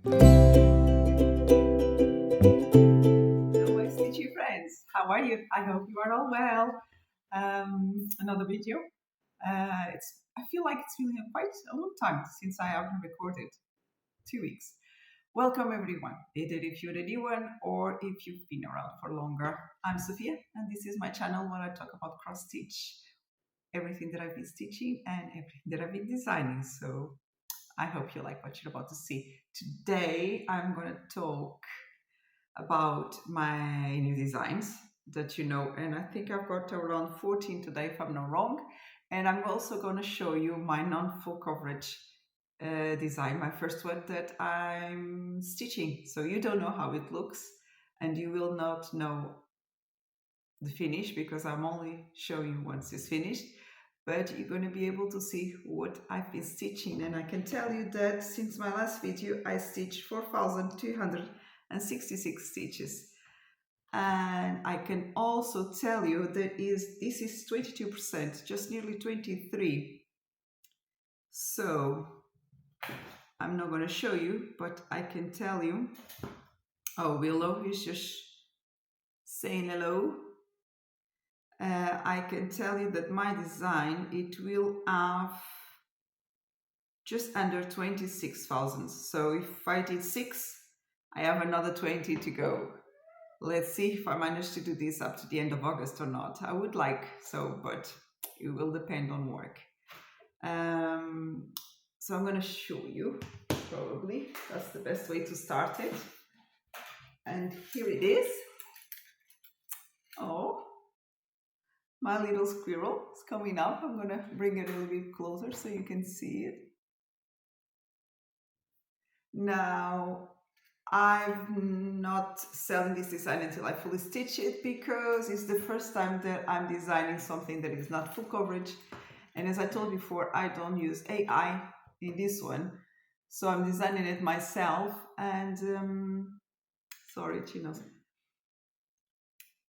Hello, my stitchy friends. How are you? I hope you are all well. Another video. I feel like it's been quite a long time since I haven't recorded. 2 weeks. Welcome everyone, either if you're a new one or if you've been around for longer. I'm Sophia, and this is my channel where I talk about cross stitch, everything that I've been stitching and everything that I've been designing. So I hope you like what you're about to see. Today I'm going to talk about my new designs that you know, and I think I've got around 14 today if I'm not wrong. And I'm also going to show you my non-full coverage design, my first one that I'm stitching. So you don't know how it looks and you will not know the finish because I'm only showing you once it's finished, but you're going to be able to see what I've been stitching. And I can tell you that since my last video I stitched 4,266 stitches, and I can also tell you that this is 22%, just nearly 23. So I'm not going to show you, but I can tell you. Oh, Willow is just saying hello. I can tell you that my design, it will have just under 26,000. So if I did 6, I have another 20 to go. Let's see if I manage to do this up to the end of August or not. I would like so, but it will depend on work. So I'm going to show you, probably. That's the best way to start it. And here it is. Oh, my little squirrel is coming up. I'm going to bring it a little bit closer so you can see it. Now, I'm not selling this design until I fully stitch it because it's the first time that I'm designing something that is not full coverage. And as I told before, I don't use AI in this one. So I'm designing it myself and, sorry, Chinos.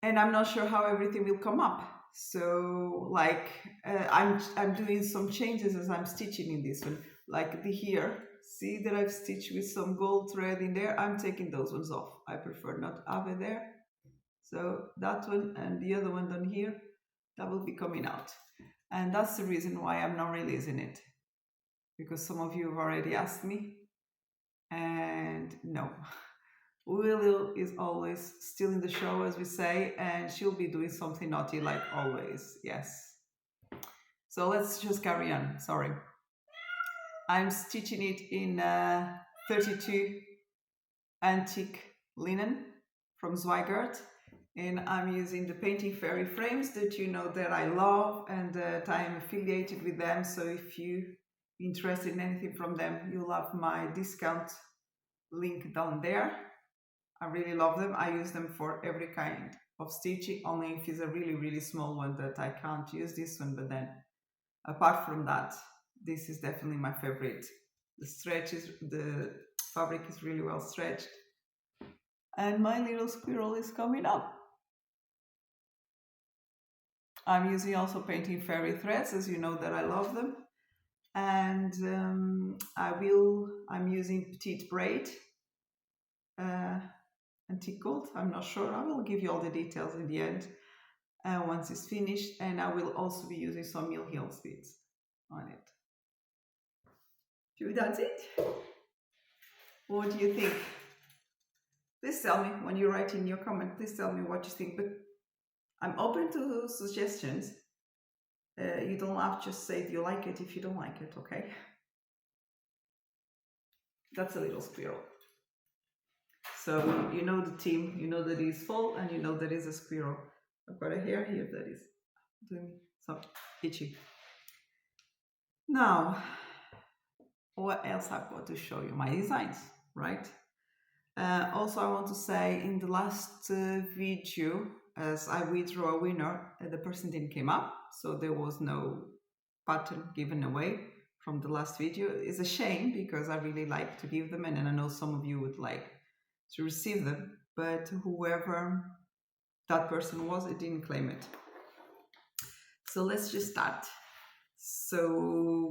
And I'm not sure how everything will come up. So like, I'm doing some changes as I'm stitching in this one. Like the here, see that I've stitched with some gold thread in there. I'm taking those ones off. I prefer not to have it there. So that one and the other one down here, that will be coming out. And that's the reason why I'm not releasing it. Because some of you have already asked me. And no. Willow is always still in the show, as we say, and she'll be doing something naughty like always. Yes. So let's just carry on. Sorry. I'm stitching it in 32 antique linen from Zweigart, and I'm using the Painting Fairy frames that you know that I love and that I am affiliated with them. So if you're interested in anything from them, you'll have my discount link down there. I really love them. I use them for every kind of stitching, only if it's a really, really small one that I can't use this one. But then apart from that, this is definitely my favorite. The fabric is really well stretched. And my little squirrel is coming up. I'm using also Painting Fairy threads, as you know that I love them. And I'm using Petite Braid. Antique gold, I'm not sure. I will give you all the details in the end once it's finished, and I will also be using some Mill Hill beads on it. So that's it. What do you think? Please tell me when you write in your comment. Please tell me what you think. But I'm open to suggestions. You don't have to just say do you like it if you don't like it, okay? That's a little squirrel. So you know the theme, you know that it's fall, and you know there is a squirrel. I've got a hair here that is doing some itchy. Now, what else I've got to show you? My designs, right? Also, I want to say in the last video, as I withdraw a winner, the person didn't come up, so there was no pattern given away from the last video. It's a shame because I really like to give them, and I know some of you would like to receive them, but whoever that person was, it didn't claim it. So let's just start. So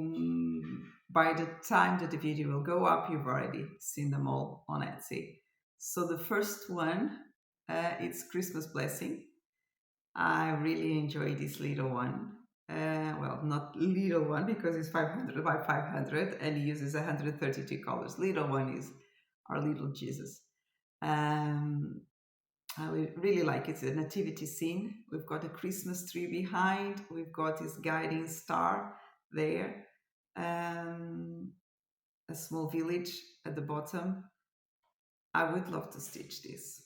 by the time that the video will go up, you've already seen them all on Etsy. So the first one, it's Christmas Blessing. I really enjoy this little one. Well, not little one because it's 500 by 500 and he uses 132 colors. Little one is our little Jesus. I really like it. It's a nativity scene. We've got a Christmas tree behind. We've got this guiding star there. A small village at the bottom. I would love to stitch this.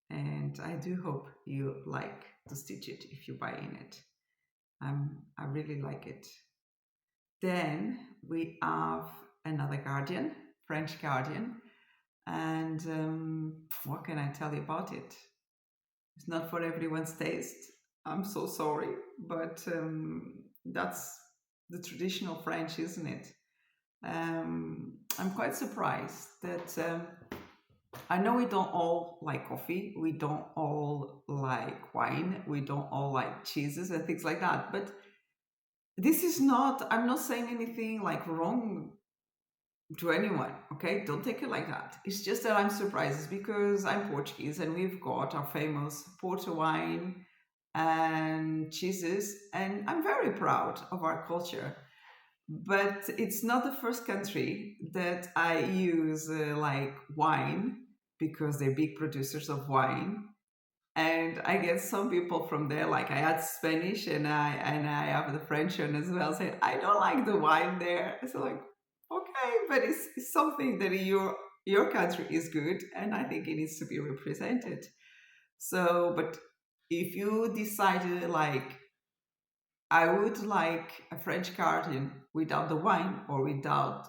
And I do hope you like to stitch it if you buy in it. I really like it. Then we have another guardian, French guardian. And what can I tell you about it? It's not for everyone's taste. I'm so sorry, but that's the traditional French, isn't it? I'm quite surprised that I know we don't all like coffee, we don't all like wine, we don't all like cheeses and things like that, but this is not, I'm not saying anything like wrong to anyone, okay? Don't take it like that. It's just that I'm surprised because I'm Portuguese and we've got our famous Porto wine and cheeses, and I'm very proud of our culture. But it's not the first country that I use like wine because they're big producers of wine. And I get some people from there, like I had Spanish and I have the French one as well, say I don't like the wine there. So like, okay, but it's something that your country is good, and I think it needs to be represented. So, but if you decided like I would like a French garden without the wine or without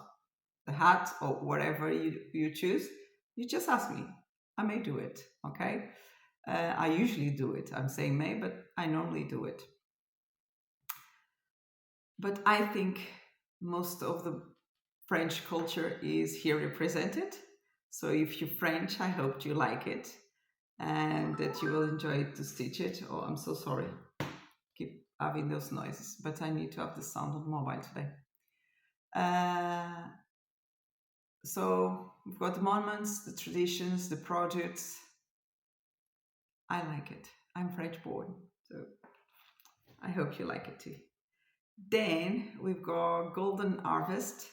the hat or whatever you choose, you just ask me. I may do it, okay? I usually do it. I'm saying may, but I normally do it. But I think most of the French culture is here represented. So if you're French, I hope you like it and that you will enjoy to stitch it. Oh, I'm so sorry. Keep having those noises, but I need to have the sound on mobile today. So we've got the monuments, the traditions, the projects. I like it. I'm French born, so I hope you like it too. Then we've got Golden Harvest,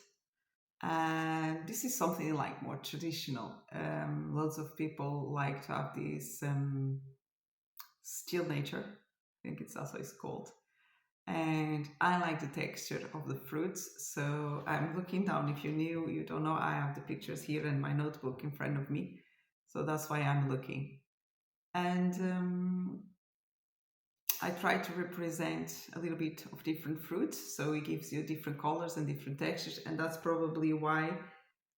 and this is something like more traditional. Lots of people like to have this steel nature, I think it's also it's called. And I like the texture of the fruits. So I'm looking down. If you're new, you don't know, I have the pictures here in my notebook in front of me. So that's why I'm looking. And I try to represent a little bit of different fruits. So it gives you different colors and different textures. And that's probably why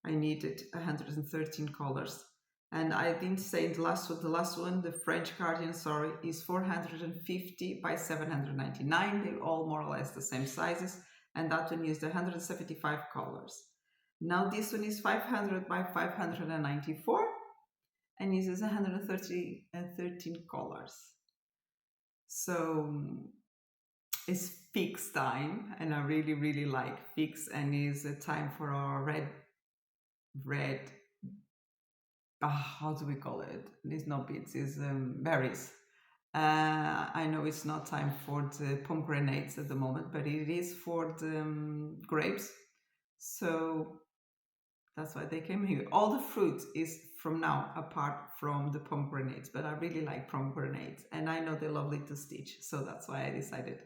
I needed 113 colors. And I didn't say the last one, the French Guardian, sorry, is 450 by 799. They're all more or less the same sizes. And that one used 175 colors. Now this one is 500 by 594 and uses 113 colors. So it's fixed time, and I really, really like fix, and is a time for our red, how do we call it? It's not beets, it's berries. I know it's not time for the pomegranates at the moment, but it is for the grapes. So that's why they came here. All the fruit is from now, apart from the pomegranates, but I really like pomegranates, and I know they're lovely to stitch. So that's why I decided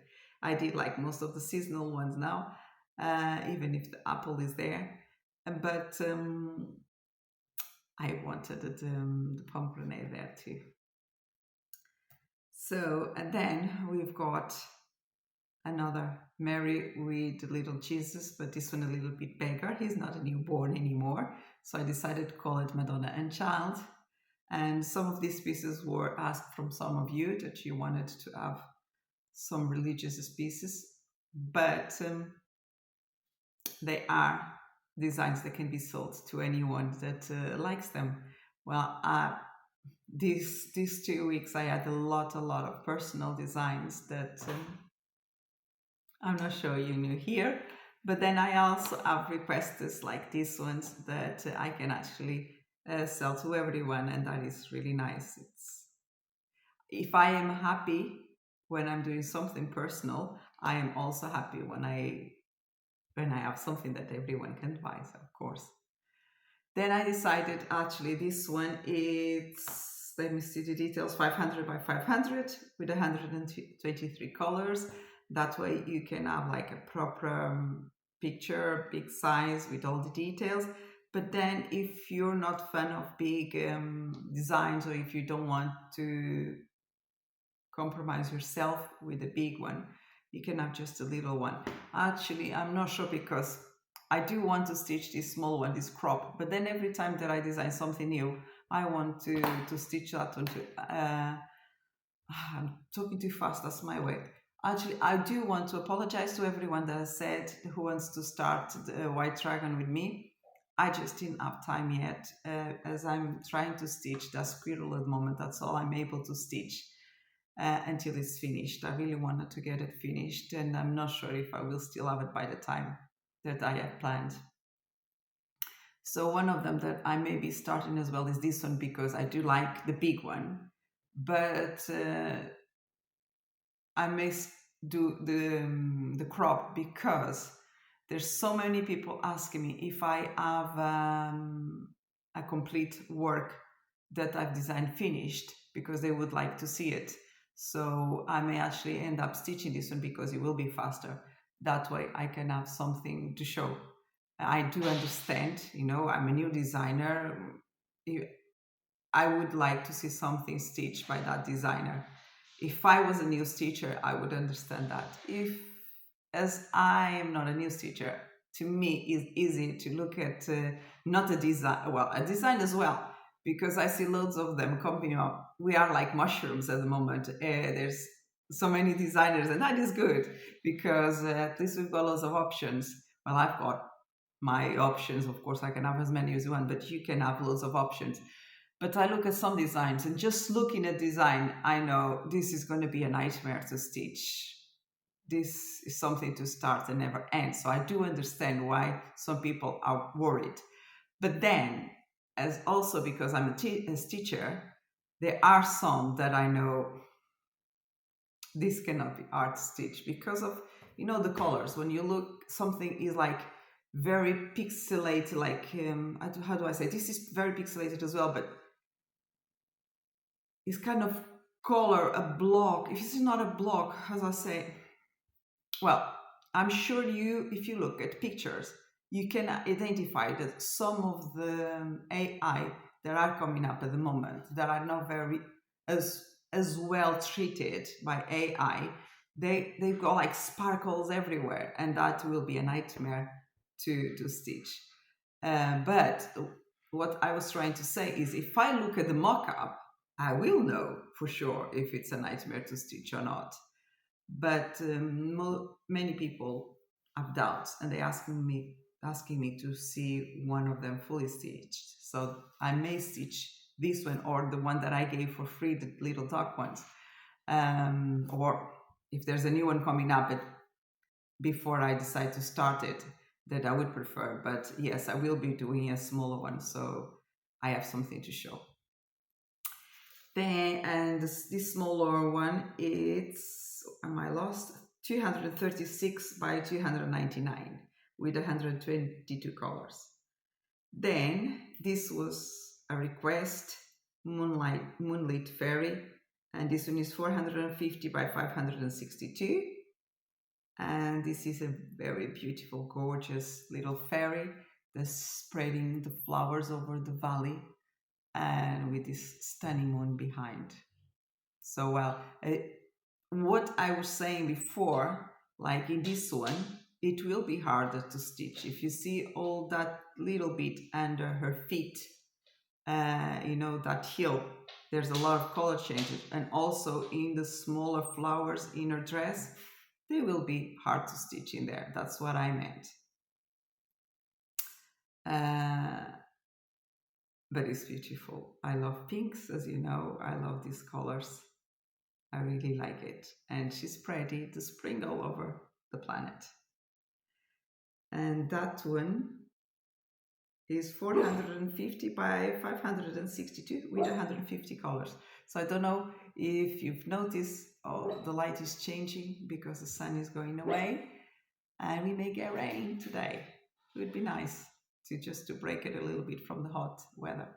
I did like most of the seasonal ones now, even if the apple is there. But I wanted the pomegranate there too. So, and then we've got another Mary with the little Jesus, but this one a little bit bigger. He's not a newborn anymore. So I decided to call it Madonna and Child. And some of these pieces were asked from some of you that you wanted to have some religious pieces, but they are designs that can be sold to anyone that likes them. Well, these 2 weeks I had a lot of personal designs that I'm not showing you here, But then I also have requests like these ones that I can actually sell to everyone, and that is really nice. It's if I am happy when I'm doing something personal, I am also happy when I have something that everyone can buy. So of course. Then I decided actually this one it's, let me see the details, 500 by 500 with 123 colors. That way you can have like a proper picture, big size with all the details. But then if you're not fan of big designs, or if you don't want to compromise yourself with a big one, you can have just a little one. Actually, I'm not sure because I do want to stitch this small one, this crop, but then every time that I design something new, I want to stitch that onto. I'm talking too fast, that's my way. Actually, I do want to apologize to everyone that has said who wants to start the White Dragon with me. I just didn't have time yet, as I'm trying to stitch that squirrel at the moment. That's all I'm able to stitch until it's finished. I really wanted to get it finished, and I'm not sure if I will still have it by the time that I have planned. So one of them that I may be starting as well is this one because I do like the big one, but I may do the crop because there's so many people asking me if I have a complete work that I've designed finished because they would like to see it. So I may actually end up stitching this one because it will be faster. That way I can have something to show. I do understand, I'm a new designer. I would like to see something stitched by that designer. If I was a news teacher, I would understand that. If, as I am not a news teacher, to me it's easy to look at not a design, well, a design as well, because I see loads of them coming up. We are like mushrooms at the moment. There's so many designers, and that is good because at least we've got lots of options. Well, I've got my options. Of course, I can have as many as you want, but you can have loads of options. But I look at some designs, and just looking at design, I know this is going to be a nightmare to stitch. This is something to start and never end. So I do understand why some people are worried. But then, as also because I'm a teacher, there are some that I know this cannot be art stitch because of the colors. When you look, something is like very pixelated, like how do I say? This is very pixelated as well, but is kind of color a block. If it's not a block, as I say, well, I'm sure if you look at pictures, you can identify that some of the AI that are coming up at the moment that are not very as well treated by AI, they've got like sparkles everywhere, and that will be a nightmare to stitch. But what I was trying to say is if I look at the mock-up, I will know for sure if it's a nightmare to stitch or not. But many people have doubts, and they asking me to see one of them fully stitched. So I may stitch this one or the one that I gave for free, the little dark ones, or if there's a new one coming up, but before I decide to start it, that I would prefer. But yes, I will be doing a smaller one, so I have something to show. Then, and this smaller one, it's, am I lost? 236 by 299 with 122 colors. Then this was a request, Moonlit Fairy, and this one is 450 by 562. And this is a very beautiful, gorgeous little fairy that's spreading the flowers over the valley and with this stunning moon behind. So, well, what I was saying before, like in this one, it will be harder to stitch. If you see all that little bit under her feet, that heel, there's a lot of color changes. And also in the smaller flowers in her dress, they will be hard to stitch in there. That's what I meant. But it's beautiful. I love pinks, as you know. I love these colors. I really like it. And she's ready to spring all over the planet. And that one is 450 by 562 with 150 colors. So I don't know if you've noticed, oh, the light is changing because the sun is going away and we may get rain today. It would be nice to just to break it a little bit from the hot weather.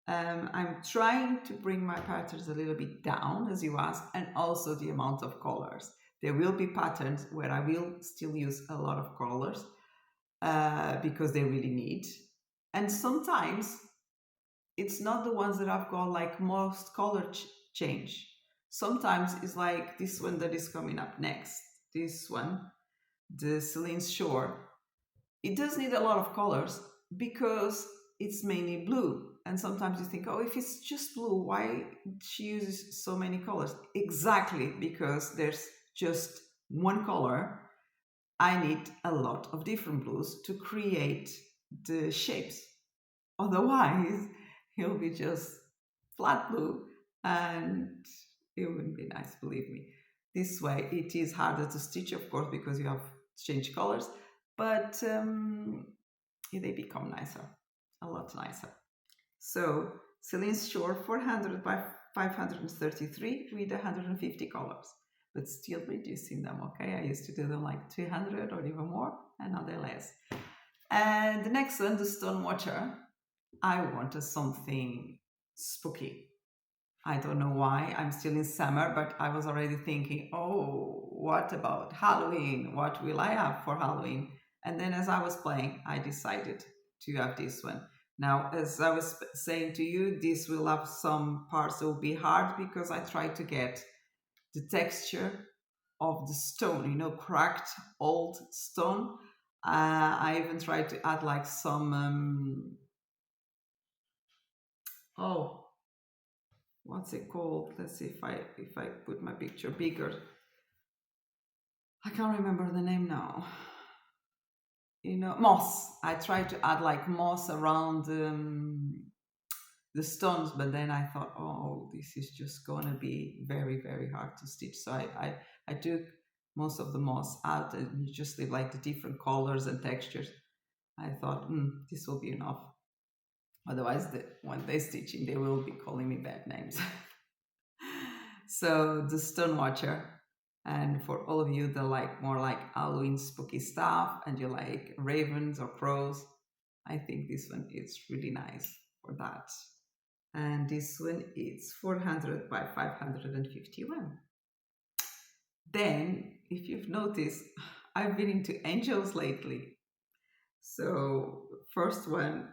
I'm trying to bring my patterns a little bit down, as you asked, and also the amount of colors. There will be patterns where I will still use a lot of colors because they really need. And sometimes it's not the ones that I've got like most color change. Sometimes it's like this one that is coming up next. This one, the Celine's Shore. It does need a lot of colors because it's mainly blue. And sometimes you think, oh, if it's just blue, why she uses so many colors? Exactly because there's just one color. I need a lot of different blues to create the shapes. Otherwise, it'll be just flat blue and it wouldn't be nice, believe me. This way, it is harder to stitch, of course, because you have changed colors, but they become nicer, a lot nicer. So, Celine's Shore 400 by 533 with 150 colors, but still reducing them, okay? I used to do them like 200 or even more, and now they're less. And the next one, the Stone Watcher, I wanted something spooky. I don't know why, I'm still in summer, but I was already thinking, oh, what about Halloween? What will I have for Halloween? And then as I was playing, I decided to have this one. Now, as I was saying to you, this will have some parts that will be hard because I tried to get the texture of the stone, you know, cracked old stone. I even tried to add like some, what's it called? Let's see if I put my picture bigger. I can't remember the name now. You know, moss. I tried to add like moss around the stones, but then I thought, oh, this is just gonna be very, very hard to stitch. So I took most of the moss out and just leave like the different colors and textures. I thought, this will be enough. Otherwise, when they're stitching, they will be calling me bad names. So the Stone Watcher, and for all of you that like more like Halloween spooky stuff and you like ravens or crows, I think this one is really nice for that. And this one is 400 by 551. Then, if you've noticed, I've been into angels lately. So first one,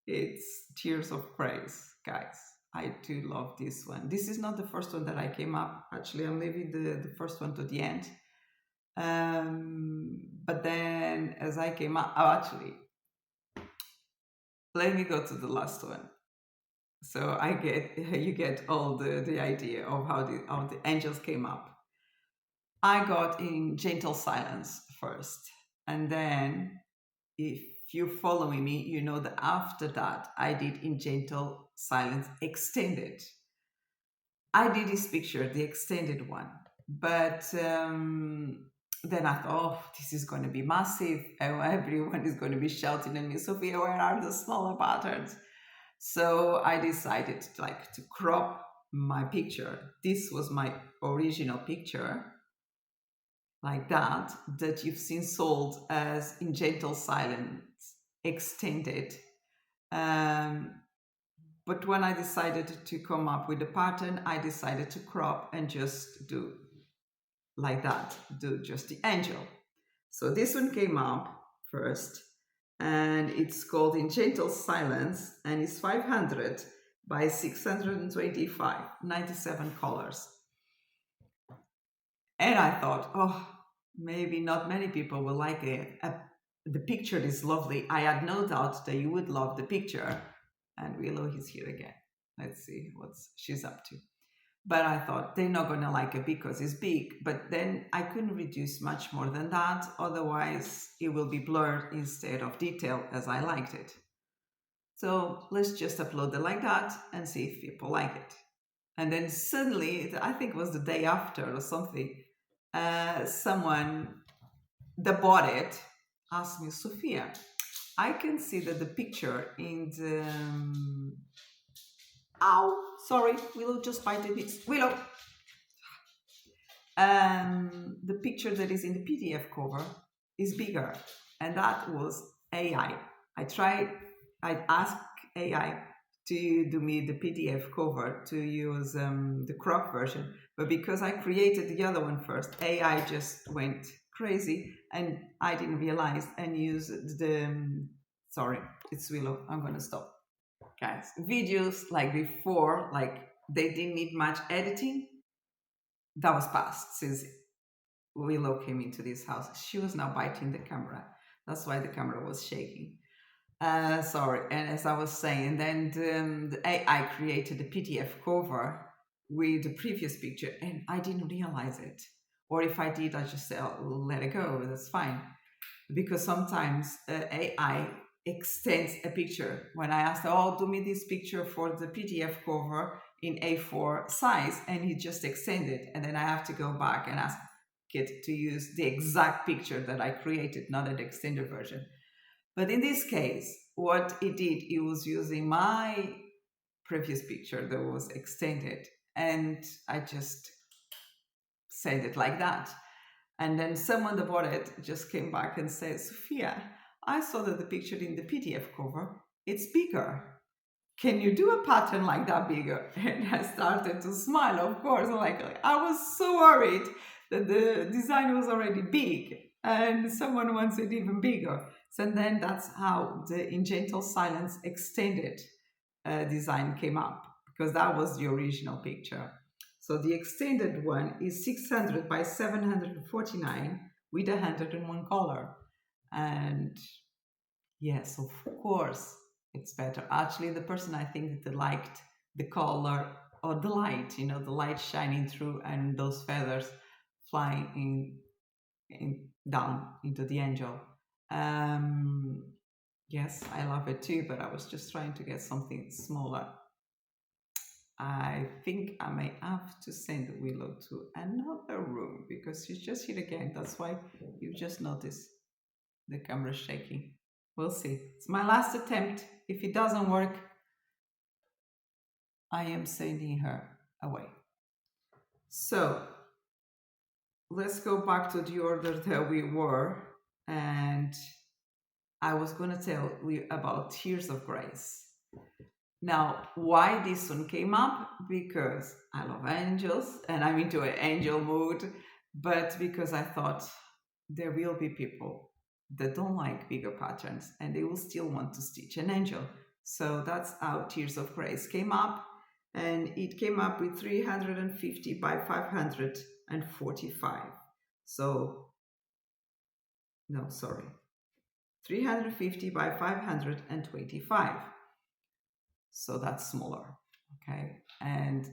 it's Tears of Praise, guys. I do love this one. This is not the first one that I came up. Actually, I'm leaving the first one to the end. But then as I came up, actually, let me go to the last one. So you get all the idea of how the angels came up. I got in Gentle Silence first. And then if you're following me, you know that after that, I did in Gentle Silence Extended. I did this picture, the extended one, but then I thought, oh, this is going to be massive. Everyone is going to be shouting at me, Sophia, where are the smaller patterns? So I decided to crop my picture. This was my original picture, like that you've seen sold as in Gentle Silence Extended. But when I decided to come up with the pattern, I decided to crop and just do like that, do just the angel. So this one came up first, and it's called In Gentle Silence, and it's 500 by 625, 97 colors. And I thought, oh, maybe not many people will like it. The picture is lovely. I had no doubt that you would love the picture. And Willow is here again. Let's see what she's up to. But I thought they're not going to like it because it's big. But then I couldn't reduce much more than that. Otherwise, it will be blurred instead of detailed as I liked it. So let's just upload it like that and see if people like it. And then suddenly, I think it was the day after or something, someone that bought it, asked me, Sophia, I can see that the picture in the... ow, sorry, Willow just bited it. Willow! The picture that is in the PDF cover is bigger, and that was AI. I asked AI to do me the PDF cover to use the crop version, but because I created the other one first, AI just went crazy and I didn't realize and used the... sorry, it's Willow, I'm gonna stop. Guys, videos like before, like they didn't need much editing, that was past since Willow came into this house. She was now biting the camera. That's why the camera was shaking. Sorry. And as I was saying, then the AI created a PDF cover with the previous picture, and I didn't realize it. Or if I did, I just said, oh, let it go. That's fine. Because sometimes AI extends a picture. When I asked, oh, do me this picture for the PDF cover in A4 size, and he just extended, and then I have to go back and ask it to use the exact picture that I created, not an extended version. But in this case, what it did, it was using my previous picture that was extended, and I just said it like that. And then someone that bought it just came back and said, Sophia, I saw that the picture in the PDF cover, it's bigger. Can you do a pattern like that bigger? And I started to smile, of course. Like I was so worried that the design was already big and someone wants it even bigger. So then that's how the In Gentle Silence extended design came up, because that was the original picture. So the extended one is 600 by 749 with 101 color. And yes, of course, it's better. Actually, the person I think that liked the color or the light, you know, the light shining through and those feathers flying down into the angel. Yes, I love it too, but I was just trying to get something smaller. I think I may have to send Willow to another room because she's just here again. That's why you just noticed the camera shaking. We'll see. It's my last attempt. If it doesn't work, I am sending her away. So let's go back to the order that we were. And I was going to tell you about Tears of Grace. Now, why this one came up? Because I love angels and I'm into an angel mood, but because I thought there will be people that don't like bigger patterns and they will still want to stitch an angel. So that's how Tears of Grace came up, and it came up with 350 by 545. So, no, sorry, 350 by 525. So that's smaller, okay? And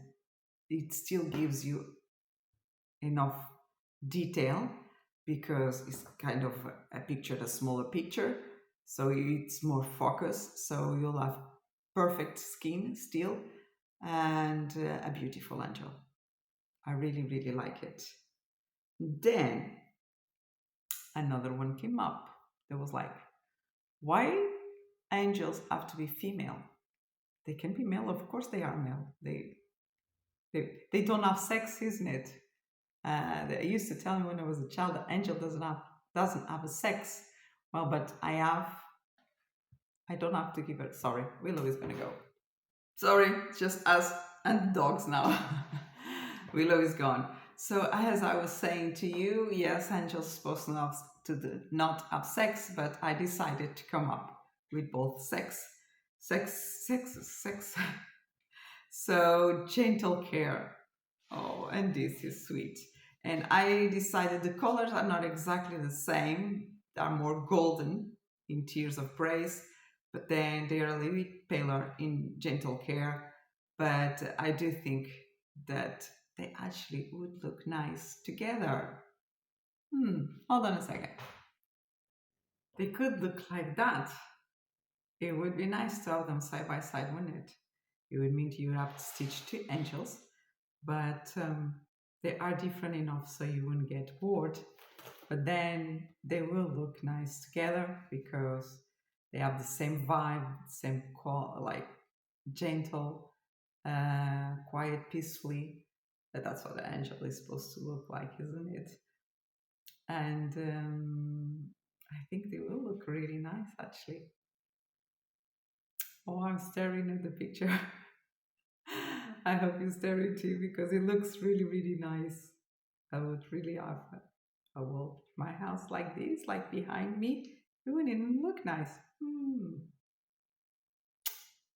it still gives you enough detail because it's kind of a picture, a smaller picture. So it's more focused. So you'll have perfect skin still and a beautiful angel. I really, really like it. Then another one came up that was like, why angels have to be female? They can be male, of course they are male. They don't have sex, isn't it? They used to tell me when I was a child that angel doesn't have a sex. Well, but I don't have to give it. Sorry, Willow is gonna go. Sorry, just us and dogs now. Willow is gone. So as I was saying to you, yes, angels are supposed not have sex, but I decided to come up with both sex. So gentle care. Oh, and this is sweet. And I decided the colors are not exactly the same. They are more golden in Tears of Grace, but then they are a little bit paler in Gentle Care. But I do think that they actually would look nice together. Hold on a second. They could look like that. It would be nice to have them side by side, wouldn't it? It would mean you have to stitch 2 angels, but they are different enough so you wouldn't get bored. but then they will look nice together because they have the same vibe, same like gentle, quiet, peacefully. That's what the angel is supposed to look like, isn't it? And I think they will look really nice actually. Oh, I'm staring at the picture. I hope you stare it too because it looks really, really nice. I would really have a wall my house like this, like behind me. It wouldn't look nice.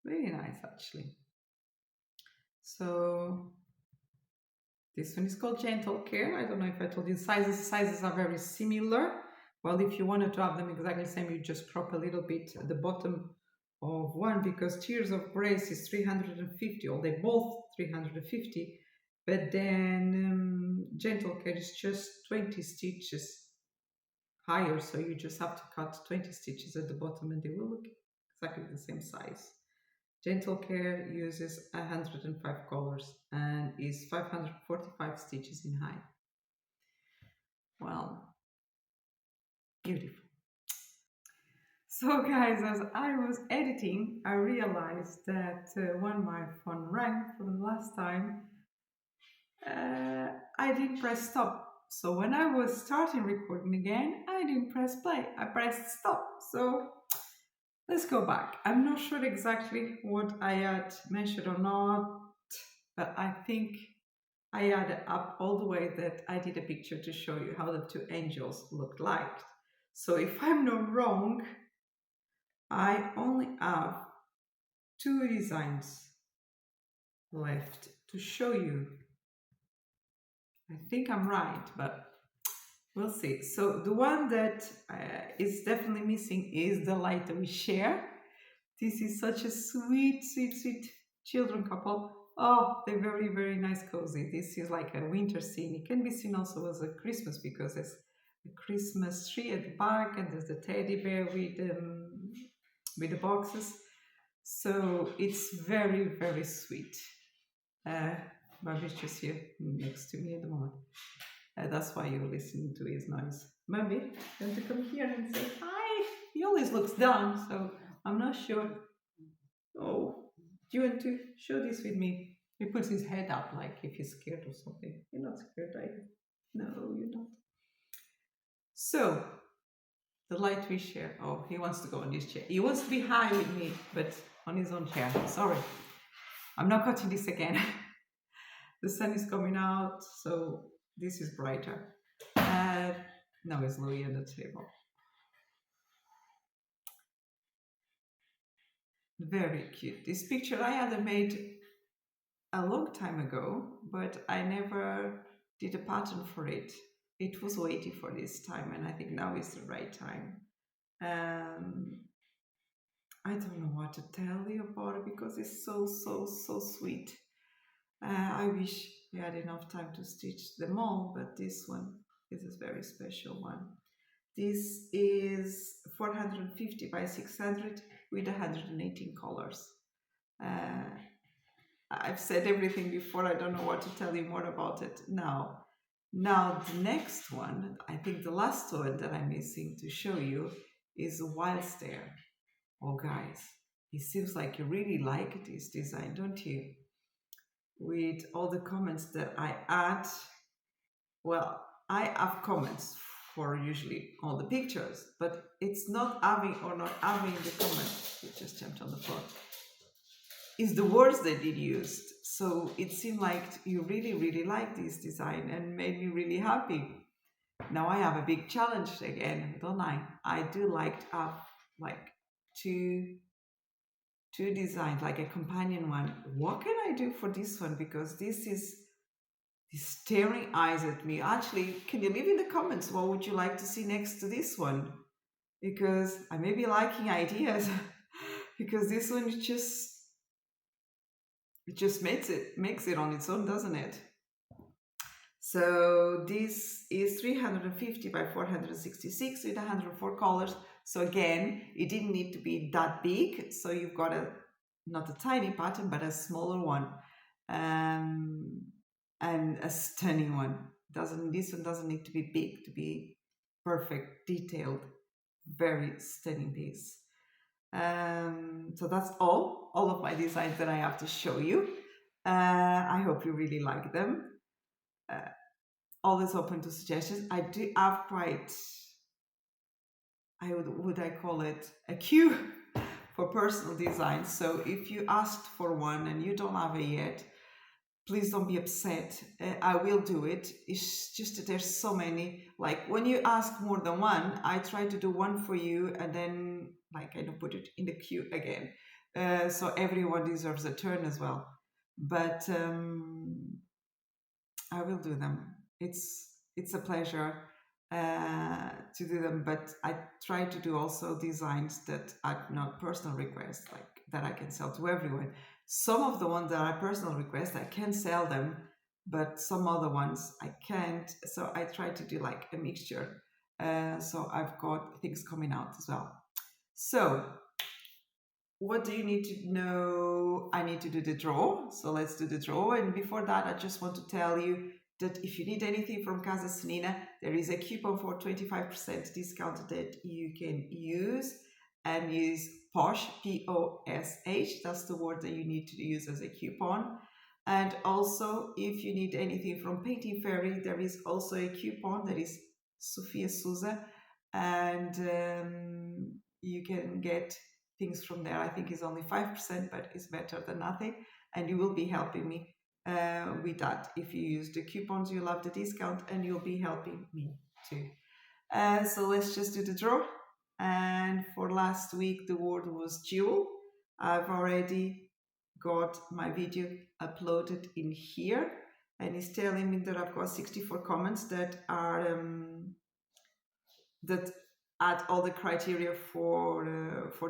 Really nice actually. So this one is called Gentle Care. I don't know if I told you sizes. Sizes are very similar. Well, if you wanted to have them exactly the same, you just crop a little bit at the bottom of one because Tears of Grace is 350, or they both 350, but then Gentle Care is just 20 stitches higher, so you just have to cut 20 stitches at the bottom and they will look exactly the same size. Gentle Care uses 105 colors and is 545 stitches in height. Well, beautiful. So guys, as I was editing, I realized that when my phone rang from last time, I didn't press stop. So when I was starting recording again, I didn't press play, I pressed stop. So let's go back. I'm not sure exactly what I had mentioned or not, but I think I added up all the way that I did a picture to show you how the two angels looked like. So if I'm not wrong, I only have two designs left to show you. I think I'm right, but we'll see. So the one that is definitely missing is the light that we share. This is such a sweet, sweet, sweet children couple. Oh, they're very, very nice, cozy. This is like a winter scene. It can be seen also as a Christmas because there's a Christmas tree at the back and there's the teddy bear with the boxes. So it's very, very sweet. Bobby's just here next to me at the moment. That's why you're listening to his noise. Bobby, you want to come here and say hi? He always looks down, so I'm not sure. Oh, do you want to show this with me? He puts his head up like if he's scared or something. You're not scared, right? No, you're not. So, the light we share. Oh, he wants to go on this chair. He wants to be high with me, but on his own chair. Sorry. I'm not cutting this again. The sun is coming out, so this is brighter. No, it's Louis on the table. Very cute. This picture I had made a long time ago, but I never did a pattern for it. It was waiting for this time, and I think now is the right time. I don't know what to tell you about it because it's so, so, so sweet. I wish we had enough time to stitch them all, but this one is a very special one. This is 450 by 600 with 118 colors. I've said everything before, I don't know what to tell you more about it now. Now the next one, I think the last one that I'm missing to show you is Wild Stare. Oh guys, it seems like you really like this design, don't you? With all the comments that I add, well, I have comments for usually all the pictures, but it's not having or not having the comments. It just jumped on the floor. Is the words that it used. So it seemed like you really, really liked this design and made me really happy. Now I have a big challenge again, don't I? I do like to have like two designs, like a companion one. What can I do for this one? Because this is staring eyes at me. Actually, can you leave in the comments what would you like to see next to this one? Because I may be liking ideas because this one is just, it just makes it on its own, doesn't it? So this is 350 by 466 with 104 colors. So again, it didn't need to be that big. So you've got not a tiny pattern, but a smaller one. And a stunning one. This one doesn't need to be big to be perfect, detailed, very stunning piece. So that's all of my designs that I have to show you. I hope you really like them. Uh, Always open to suggestions. I do have quite, would I call it a queue for personal design. So if you asked for one and you don't have it yet, please don't be upset. I will do it. It's just that there's so many. Like when you ask more than one, I try to do one for you and then like kind of put it in the queue again. So everyone deserves a turn as well. But I will do them. It's a pleasure to do them, but I try to do also designs that are not personal requests, like that I can sell to everyone. Some of the ones that are personal requests, I can sell them, but some other ones I can't. So I try to do like a mixture. So I've got things coming out as well. So what do you need to know? I need to do the draw. So let's do the draw. And before that, I just want to tell you that if you need anything from Casa Sonina, there is a coupon for 25% discount that you can use, and use POSH, P-O-S-H. That's the word that you need to use as a coupon. And also, if you need anything from Painting Fairy, there is also a coupon that is Sofia Souza, and you can get things from there. I think it's only 5%, but it's better than nothing. And you will be helping me with that. If you use the coupons, you'll have the discount and you'll be helping me too. So let's just do the draw. And for last week, the word was jewel. I've already got my video uploaded in here, and it's telling me that I've got 64 comments that are that add all the criteria for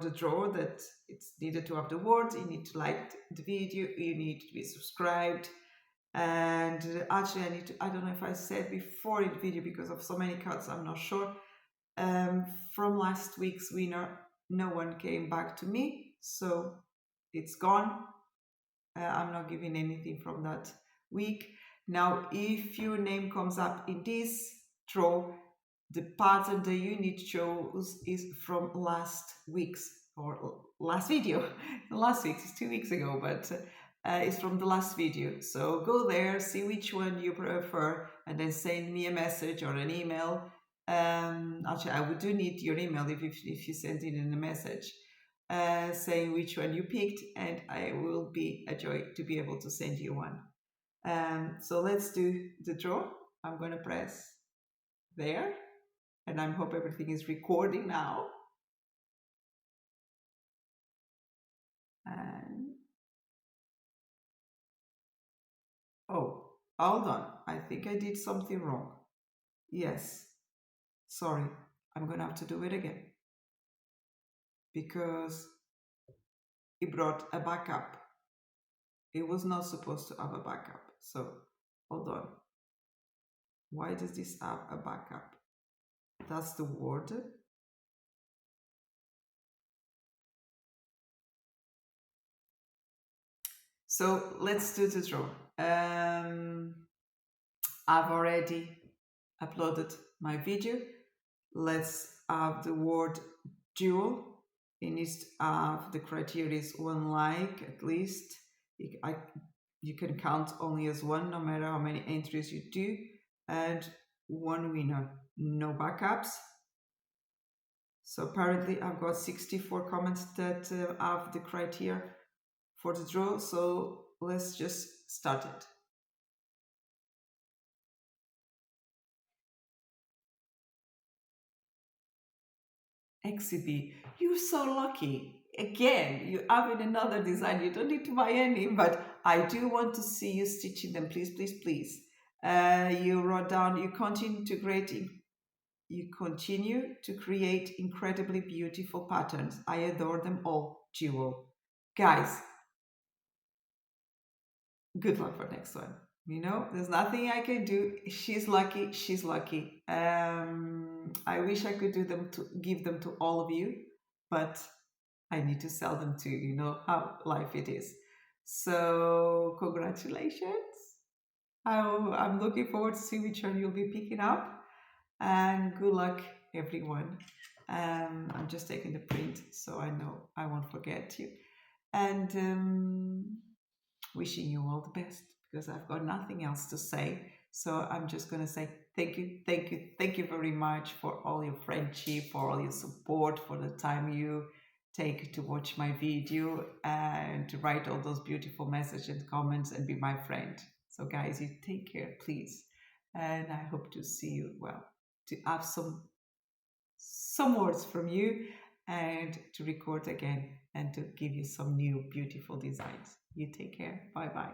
the draw, that it's needed to have the words, you need to like the video, you need to be subscribed, and actually I don't know if I said before in the video because of so many cuts, I'm not sure. From last week's winner, no one came back to me, so it's gone. I'm not giving anything from that week. Now, if your name comes up in this draw, the pattern that you need to choose is from last week's or last video. Last week's is 2 weeks ago, but it's from the last video. So go there, see which one you prefer, and then send me a message or an email. Actually, I would do need your email if you send it in a message, saying which one you picked, and I will be a joy to be able to send you one. So let's do the draw. I'm going to press there, and I hope everything is recording now. And oh, hold on. I think I did something wrong. Yes, sorry. I'm going to have to do it again because it brought a backup. It was not supposed to have a backup. So hold on. Why does this have a backup? That's the word. So let's do the draw. I've already uploaded my video. Let's have the word dual. It needs to have the criteria is one like at least. You can count only as one, no matter how many entries you do, and one winner, no backups. So apparently I've got 64 comments that have the criteria for the draw. So let's just start it. XCB, you're so lucky. Again, you have another design. You don't need to buy any, but I do want to see you stitching them. Please, please, please. You wrote down, you continue to create incredibly beautiful patterns. I adore them all, Jewel. Guys, good luck for next one. You know, there's nothing I can do. She's lucky. She's lucky. I wish I could give them to all of you, but I need to sell them too. You know how life it is. So congratulations. I'm looking forward to see which one you'll be picking up, and good luck everyone. I'm just taking the print so I know I won't forget you. And wishing you all the best because I've got nothing else to say. So I'm just going to say thank you, thank you, thank you very much for all your friendship, for all your support, for the time you take to watch my video and to write all those beautiful messages and comments and be my friend. So guys, you take care, please. And I hope to see you, well, to have some words from you and to record again and to give you some new beautiful designs. You take care. Bye bye.